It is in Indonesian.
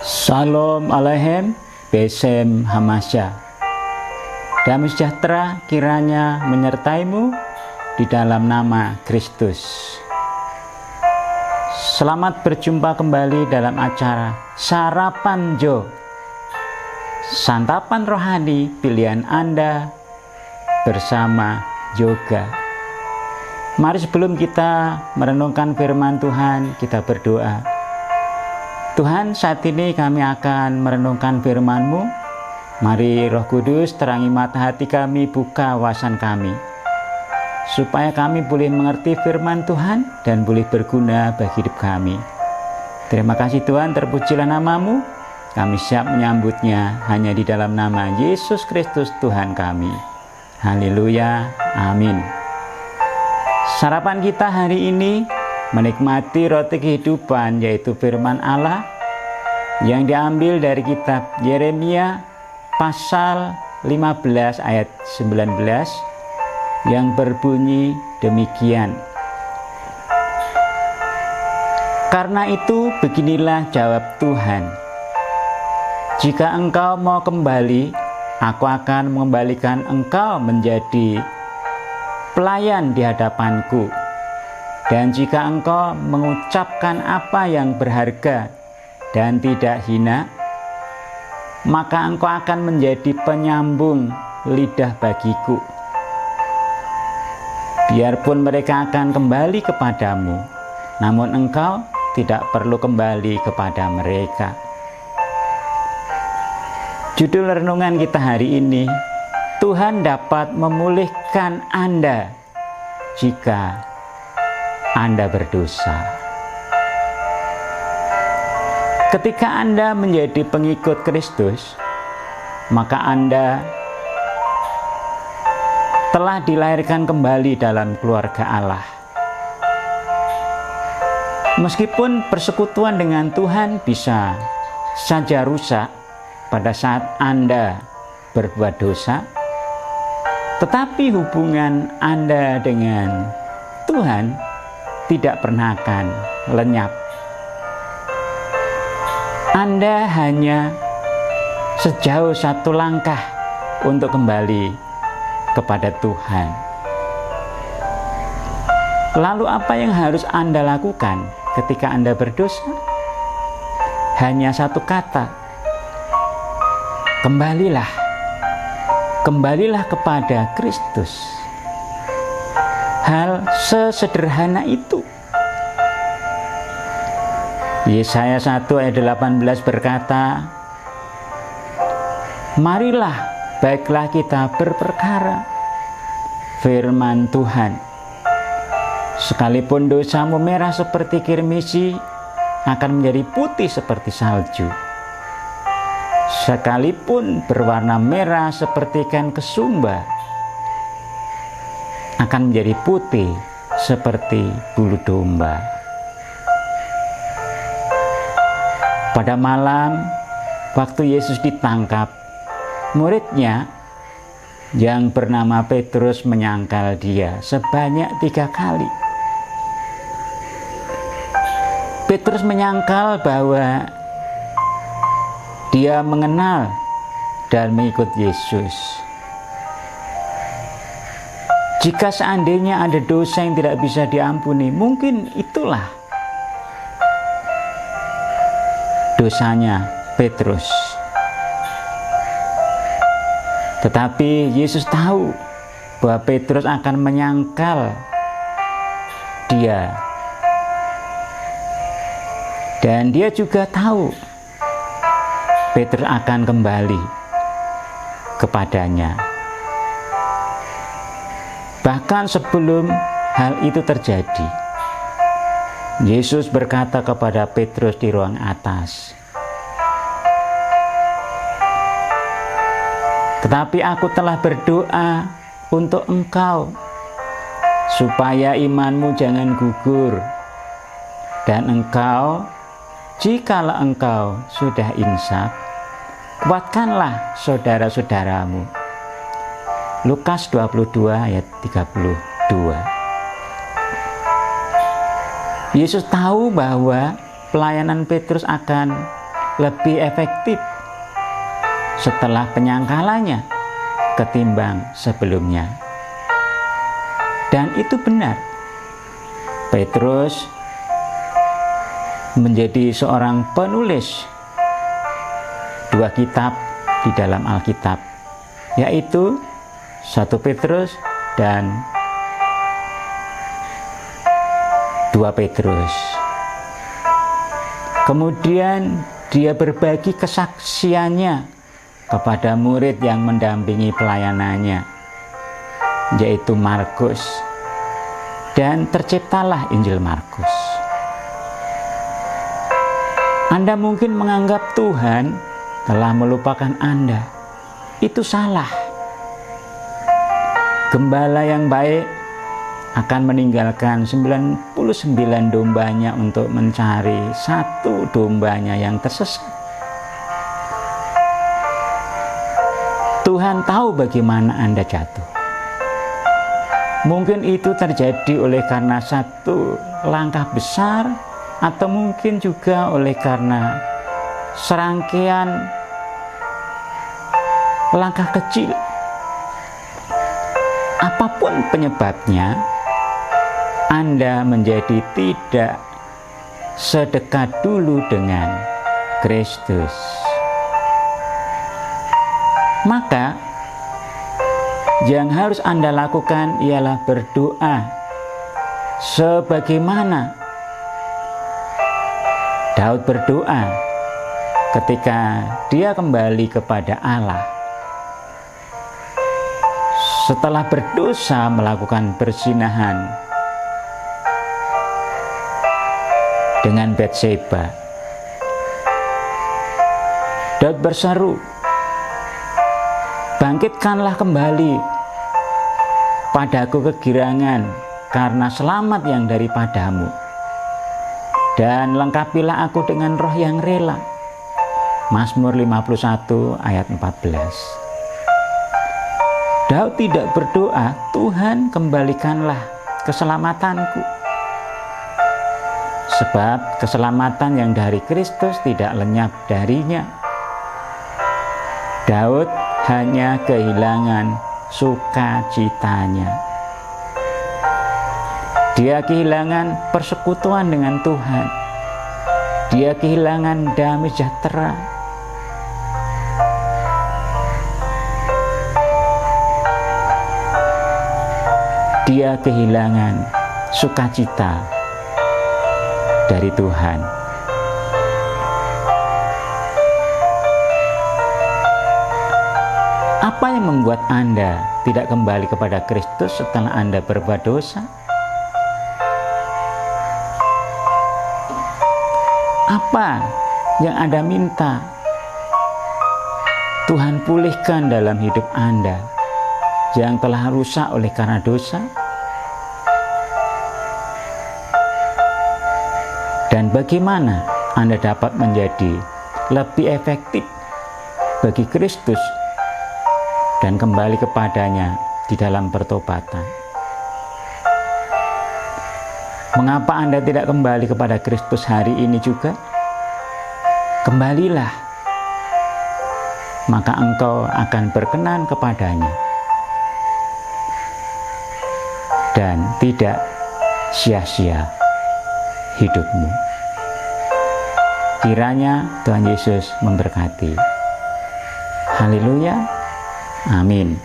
Shalom Aleichem, Besem Hamasya. Damai sejahtera kiranya menyertaimu di dalam nama Kristus. Selamat berjumpa kembali dalam acara Sarapan Jo, santapan rohani pilihan Anda bersama Yoga. Mari sebelum kita merenungkan firman Tuhan, kita berdoa. Tuhan, saat ini kami akan merenungkan firman-Mu. Mari Roh Kudus terangi mata hati kami, buka wawasan kami, supaya kami boleh mengerti firman Tuhan dan boleh berguna bagi hidup kami. Terima kasih Tuhan, terpujilah nama-Mu. Kami siap menyambutnya hanya di dalam nama Yesus Kristus Tuhan kami. Haleluya, amin. Sarapan kita hari ini menikmati roti kehidupan, yaitu firman Allah yang diambil dari kitab Yeremia pasal 15 ayat 19 yang berbunyi demikian. Karena itu beginilah jawab Tuhan, jika engkau mau kembali, aku akan mengembalikan engkau menjadi pelayan di hadapanku. Dan jika engkau mengucapkan apa yang berharga dan tidak hina, maka engkau akan menjadi penyambung lidah bagiku. Biarpun mereka akan kembali kepadamu, namun engkau tidak perlu kembali kepada mereka. Judul renungan kita hari ini, Tuhan dapat memulihkan Anda jika Anda berdosa. Ketika Anda menjadi pengikut Kristus, maka Anda telah dilahirkan kembali dalam keluarga Allah. Meskipun persekutuan dengan Tuhan bisa saja rusak pada saat Anda berbuat dosa, tetapi hubungan Anda dengan Tuhan tidak pernah akan lenyap. Anda hanya sejauh satu langkah untuk kembali kepada Tuhan. Lalu apa yang harus Anda lakukan ketika Anda berdosa? Hanya satu kata, kembalilah. Kembalilah kepada Kristus. Hal sesederhana itu. Yesaya 1 ayat 18 berkata, marilah, baiklah kita berperkara firman Tuhan. Sekalipun dosamu merah seperti kirmisi, akan menjadi putih seperti salju. Sekalipun berwarna merah seperti ikan kesumba, akan menjadi putih seperti bulu domba. Pada malam waktu Yesus ditangkap, muridnya yang bernama Petrus menyangkal dia sebanyak 3 kali. Petrus menyangkal bahwa dia mengenal dan mengikut Yesus. Jika seandainya ada dosa yang tidak bisa diampuni, mungkin itulah dosanya Petrus. Tetapi Yesus tahu bahwa Petrus akan menyangkal dia. Dan dia juga tahu Petrus akan kembali kepadanya. Bahkan sebelum hal itu terjadi, Yesus berkata kepada Petrus di ruang atas, tetapi aku telah berdoa untuk engkau, supaya imanmu jangan gugur, dan engkau, jikalau engkau sudah insaf, kuatkanlah saudara-saudaramu. Lukas 22 ayat 32. Yesus tahu bahwa pelayanan Petrus akan lebih efektif setelah penyangkalannya ketimbang sebelumnya. Dan itu benar. Petrus menjadi seorang penulis 2 kitab di dalam Alkitab, yaitu 1 Petrus dan 2 Petrus. Kemudian dia berbagi kesaksiannya kepada murid yang mendampingi pelayanannya, yaitu Markus, dan terciptalah Injil Markus. Anda mungkin menganggap Tuhan telah melupakan Anda. Itu salah. Gembala yang baik akan meninggalkan 99 dombanya untuk mencari 1 dombanya yang tersesat. Tuhan tahu bagaimana Anda jatuh. Mungkin itu terjadi oleh karena 1 langkah besar, atau mungkin juga oleh karena serangkaian langkah kecil. Apapun penyebabnya, Anda menjadi tidak sedekat dulu dengan Kristus. Maka yang harus Anda lakukan ialah berdoa sebagaimana Daud berdoa ketika dia kembali kepada Allah setelah berdosa melakukan perzinahan dengan Batseba. Daud berseru, "Bangkitkanlah kembali padaku kegirangan karena selamat yang daripadamu, dan lengkapilah aku dengan roh yang rela." Mazmur 51 ayat 14. Daud tidak berdoa, "Tuhan, kembalikanlah keselamatanku." Sebab keselamatan yang dari Kristus tidak lenyap darinya. Daud hanya kehilangan sukacitanya. Dia kehilangan persekutuan dengan Tuhan. Dia kehilangan damai sejahtera. Dia kehilangan sukacita dari Tuhan. Apa yang membuat Anda tidak kembali kepada Kristus setelah Anda berbuat dosa? Apa yang Anda minta Tuhan pulihkan dalam hidup Anda yang telah rusak oleh karena dosa? Dan bagaimana Anda dapat menjadi lebih efektif bagi Kristus dan kembali kepadanya di dalam pertobatan? Mengapa Anda tidak kembali kepada Kristus hari ini juga? Kembalilah, maka engkau akan berkenan kepadanya dan tidak sia-sia hidupmu. Kiranya Tuhan Yesus memberkati. Haleluya. Amin.